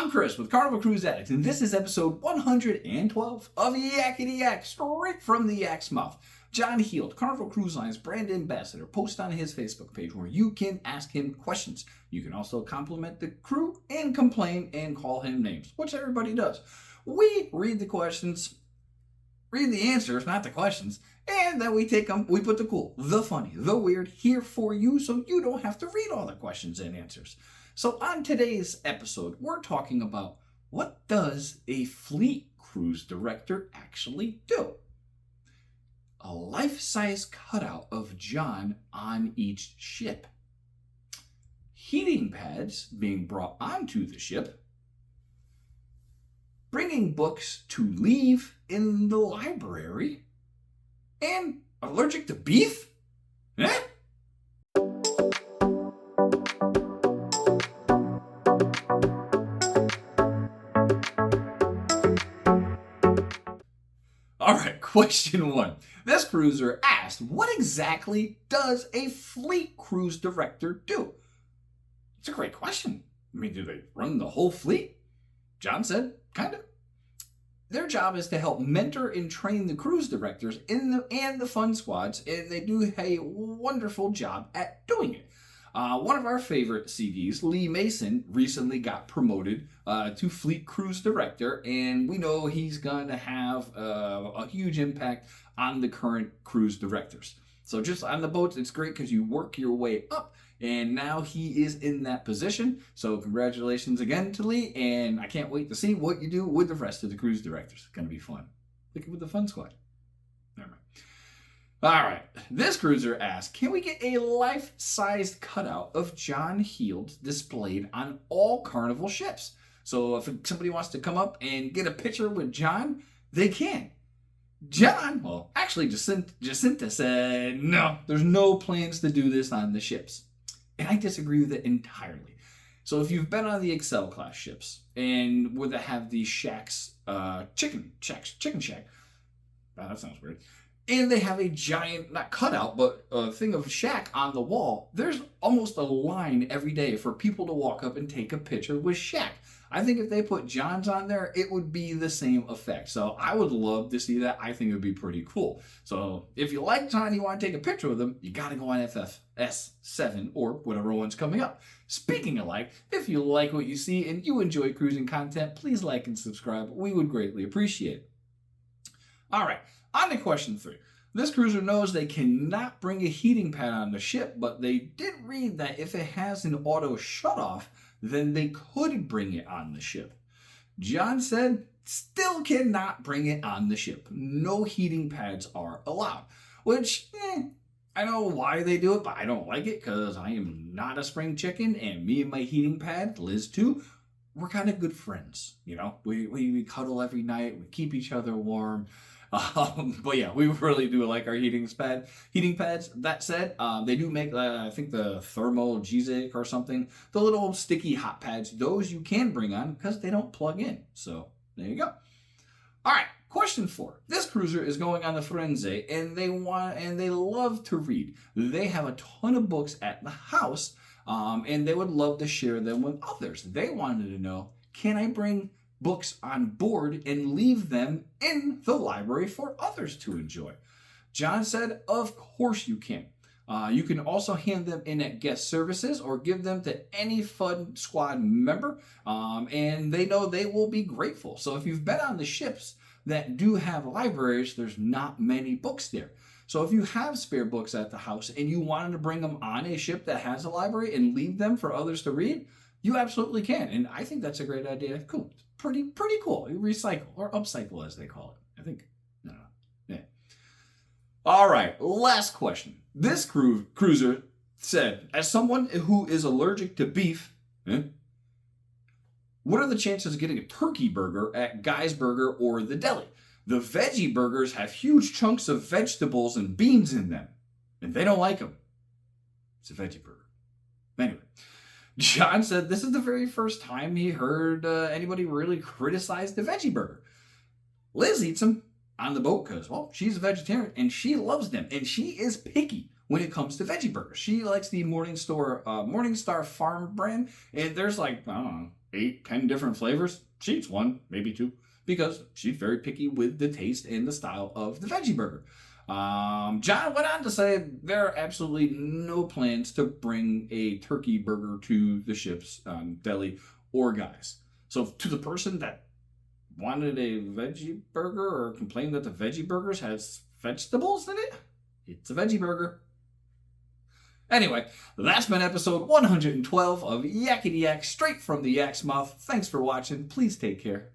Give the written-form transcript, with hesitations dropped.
I'm Chris with Carnival Cruise Addicts, and this is episode 112 of Yakety-Yak, straight from the Yak's mouth. John Heald, Carnival Cruise Line's brand ambassador, posts on his Facebook page where you can ask him questions. You can also compliment the crew and complain and call him names, which everybody does. We read the questions, read the answers, not the questions, and then we take them, we put the cool, the funny, the weird here for you so you don't have to read all the questions and answers. So on today's episode, we're talking about what does a fleet cruise director actually do? A life-size cutout of John on each ship. Heating pads being brought onto the ship. Bringing books to leave in the library. And allergic to beef? Eh? Alright, question one. This cruiser asked, what exactly does a fleet cruise director do? It's a great question. I mean, do they run the whole fleet? John said, kind of. Their job is to help mentor and train the cruise directors and the fun squads, and they do a wonderful job at doing it. One of our favorite CDs, Lee Mason, recently got promoted to Fleet Cruise Director, and we know he's going to have a huge impact on the current cruise directors. So just on the boats, it's great because you work your way up, and now he is in that position. So congratulations again to Lee, and I can't wait to see what you do with the rest of the cruise directors. It's going to be fun. Look at the fun squad. Never mind. All right, this cruiser asked, can we get a life-sized cutout of John Heald displayed on all Carnival ships? So if somebody wants to come up and get a picture with John, they can. John, well, actually Jacinta said, no, there's no plans to do this on the ships. And I disagree with it entirely. So if you've been on the Excel class ships and where they have these shacks, chicken shack, wow, that sounds weird. And they have a giant, not cutout, but a thing of shack on the wall. There's almost a line every day for people to walk up and take a picture with Shaq. I think if they put John's on there, it would be the same effect. So I would love to see that. I think it would be pretty cool. So if you like John, you want to take a picture with him, you got to go on FFS7 or whatever one's coming up. Speaking of like, if you like what you see and you enjoy cruising content, please like and subscribe. We would greatly appreciate it. All right. On to question 3. This cruiser knows they cannot bring a heating pad on the ship, but they did read that if it has an auto shutoff, then they could bring it on the ship. John said, still cannot bring it on the ship. No heating pads are allowed, which, I know why they do it, but I don't like it because I am not a spring chicken, and me and my heating pad, Liz too, we're kind of good friends. You know, we cuddle every night, we keep each other warm. But yeah, we really do like our heating pads. That said, they do make, I think the thermal Gizik or something, the little sticky hot pads. Those you can bring on because they don't plug in. So there you go. All right, question 4. This cruiser is going on the Firenze, and they love to read. They have a ton of books at the house, and they would love to share them with others. They wanted to know, can I bring books on board and leave them in the library for others to enjoy? John said, of course you can. You can also hand them in at guest services or give them to any fun squad member, and they know they will be grateful. So if you've been on the ships that do have libraries, there's not many books there. So if you have spare books at the house and you wanted to bring them on a ship that has a library and leave them for others to read, you absolutely can. And I think that's a great idea. Cool. Pretty cool. You recycle or upcycle, as they call it. I think. I don't know. Yeah. All right. Last question. This cruiser said, as someone who is allergic to beef, what are the chances of getting a turkey burger at Guy's Burger or the deli? The veggie burgers have huge chunks of vegetables and beans in them, and they don't like them. It's a veggie burger. Anyway. John said this is the very first time he heard anybody really criticize the veggie burger. Liz eats them on the boat because, well, she's a vegetarian and she loves them. And she is picky when it comes to veggie burgers. She likes the Morningstar Farm brand. And there's like, I don't know, 8, 10 different flavors. She eats one, maybe two, because she's very picky with the taste and the style of the veggie burger. John went on to say there are absolutely no plans to bring a turkey burger to the ship's deli or guys. So to the person that wanted a veggie burger or complained that the veggie burgers has vegetables in it, it's a veggie burger. Anyway, that's been episode 112 of Yakety-Yak, straight from the Yak's mouth. Thanks for watching. Please take care.